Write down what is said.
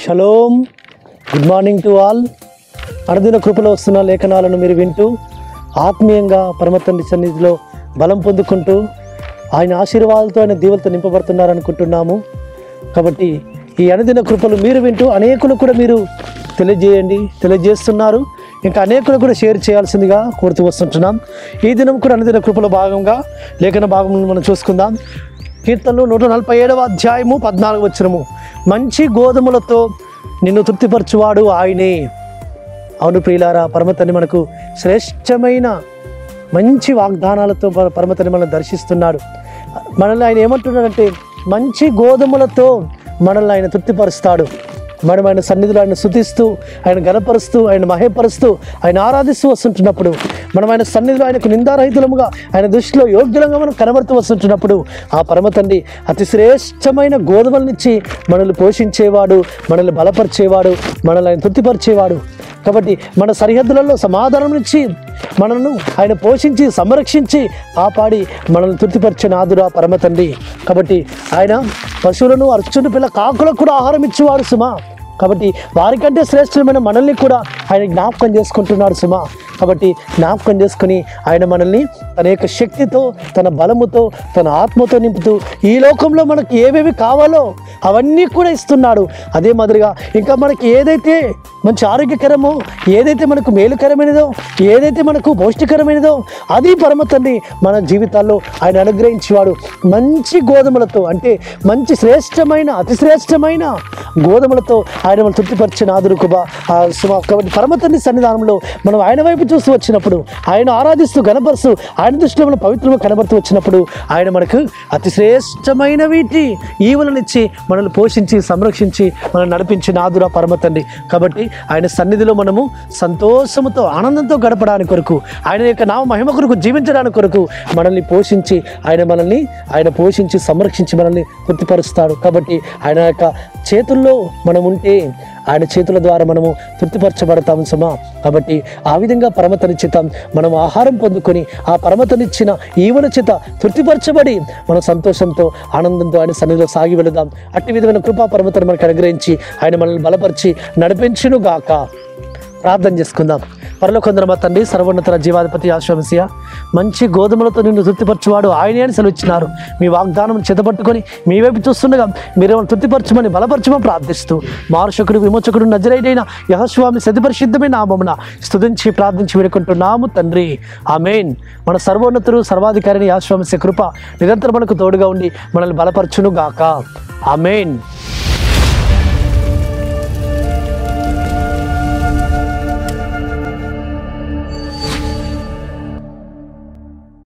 Shalom. Good morning to all. అనుదిన కృపలో వస్తున్న లేఖనాలను మీరు వింటూ ఆత్మీయంగా పరమ తండ్రి సన్నిధిలో బలం పొందుకుంటూ ఆయన ఆశీర్వాదాలతో ఆయన దీవెలతో నింపబడుతున్నారనుకుంటున్నాము. కాబట్టి ఈ అనుదిన కృపలు మీరు వింటూ అనేకులు కూడా మీరు తెలియజేస్తున్నారు. ఇంకా అనేకులు కూడా షేర్ చేయాల్సిందిగా కోరుతూ వస్తుంటున్నాం. ఈ దినం కూడా అనుదిన కృపలో భాగంగా లేఖన భాగం మనం చూసుకుందాం. కీర్తనలు 147వ అధ్యాయము 14వ వచనము. మంచి గోధుమలతో నిన్ను తృప్తిపరచువాడు ఆయనే. అవును ప్రియులారా, పరమతండ్రి మనకు శ్రేష్టమైన మంచి వాగ్దానాలతో పరమతండ్రి మనల్ని దర్శిస్తున్నాడు. మనల్ని ఆయన ఏమంటున్నాడంటే మంచి గోధుమలతో మనల్ని ఆయన తృప్తిపరుస్తాడు. మనం ఆయన సన్నిధిలో ఆయన స్తుతిస్తూ ఆయన ఘనపరుస్తూ ఆయన మహేపరుస్తూ ఆయన ఆరాధిస్తూ వస్తుంటున్నప్పుడు, మనం ఆయన సన్నిధిలో ఆయనకు నిందారహితులముగా ఆయన దృష్టిలో యోగ్యులంగా మనం కనబడుతూ వస్తుంటున్నప్పుడు ఆ పరమతండ్రి అతి శ్రేష్టమైన గోధుమలనిచ్చి మనల్ని పోషించేవాడు, మనల్ని బలపరిచేవాడు, మనల్ని ఆయన తృప్తిపరిచేవాడు. కాబట్టి మన సరిహద్దులలో సమాధానం ఇచ్చి మనల్ని ఆయన పోషించి సంరక్షించి కాపాడి మనల్ని తృప్తిపరిచే నాదురా పరమతండ్రి. కాబట్టి ఆయన పశువులను అర్చుని పిల్ల కాకులకు కూడా ఆహారం ఇచ్చేవాడు సుమా. కాబట్టి వారికంటే శ్రేష్టమైన మనల్ని కూడా ఆయన జ్ఞాపకం చేసుకుంటున్నాడు సుమా. కాబట్టి జ్ఞాపకం చేసుకుని ఆయన మనల్ని తన యొక్క శక్తితో, తన బలముతో, తన ఆత్మతో నింపుతూ ఈ లోకంలో మనకు ఏవేవి కావాలో అవన్నీ కూడా ఇస్తున్నాడు. అదే మాదిరిగా ఇంకా మనకి ఏదైతే మంచి ఆరోగ్యకరమో, ఏదైతే మనకు మేలుకరమైనదో, ఏదైతే మనకు పౌష్టికరమైనదో అది పరమతండ్రి మన జీవితాల్లో ఆయన అనుగ్రహించేవాడు. మంచి గోధుమలతో అంటే మంచి శ్రేష్టమైన అతి శ్రేష్టమైన గోధుమలతో ఆయన మనం తృప్తిపరిచిన ఆదురుకుబా సుమా. కాబట్టి పరమతండ్రి సన్నిధానంలో మనం ఆయన వైపు చూస్తూ వచ్చినప్పుడు, ఆయన ఆరాధిస్తూ గణపరుస్తూ ఆయన దృష్టిలో మనం పవిత్రంగా కనబడుతూ వచ్చినప్పుడు ఆయన మనకు అతి శ్రేష్టమైన వీటి ఈవులనిచ్చి మనల్ని పోషించి సంరక్షించి మనల్ని నడిపించిన ఆదురా పరమతండ్రి. కాబట్టి ఆయన సన్నిధిలో మనము సంతోషముతో ఆనందంతో గడపడానికి కొరకు, ఆయన యొక్క నామ మహిమ కొరకు జీవించడానికి కొరకు మనల్ని పోషించి ఆయన పోషించి సంరక్షించి మనల్ని తృప్తిపరుస్తాడు. కాబట్టి ఆయన యొక్క చేతుల్లో మనం ఉంటే ఆయన చేతుల ద్వారా మనము తృప్తిపరచబడతాము సుమా. కాబట్టి ఆ విధంగా పరమతని చేత మనం ఆహారం పొందుకొని ఆ పరమతనిచ్చిన ఈవుల చేత తృప్తిపరచబడి మన సంతోషంతో ఆనందంతో ఆయన సన్నిధిలో సాగి వెళదాం. అట్టి విధమైన కృపా పరమతని మనకు అనుగ్రహించి ఆయన మనల్ని బలపరిచి నడిపించును గాక. ప్రార్థన చేసుకుందాం. పరలోకందర మా తండ్రి, సర్వోన్నత జీవాధిపతి ఆశ్వమసియ, మంచి గోధుమలతో నిన్ను తృప్తిపరచువాడు ఆయనే అని సెలవిచ్చినారు. మీ వాగ్దానం చేతపట్టుకొని మీ వైపు చూస్తుండగా మీరేమో తృప్తిపరచమని బలపరచమని ప్రార్థిస్తూ మారుషకుడు విమోచకుడు నజరేయుడైన యెహోషువాని సతిపరిశుద్ధమైన నామమున స్తుతించి ప్రార్థించి వేడుకుంటున్నాము తండ్రి. ఆమేన్. మన సర్వోన్నతుడు సర్వాధికారిని ఆశ్వమస్య కృప నిరంతరం మనకు తోడుగా ఉండి మనల్ని బలపరచును గాక. ఆమేన్.